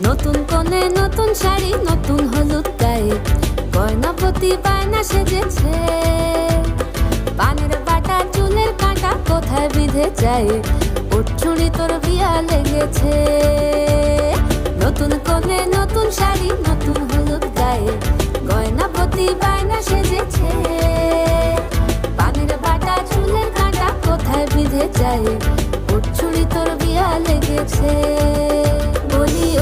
নতুন কোণে নতুন শাড়ি নতুন হলুদ গায়ে গয়নাপতি বায়না সেজেছে। পানের বাটা চুলের কাঁটা কোথায় বিঁধে যায়, ওর চুড়ি তোর বিয়া লেগেছে। নতুন কোণে নতুন শাড়ি নতুন হলুদ গায়ে গয়নাপতি বায়না সেজেছে। পানের বাটা চুলের কাঁটা কোথায় বিঁধে যায়, ওর চুড়ি তোর বিয়া লেগেছে। বলি ও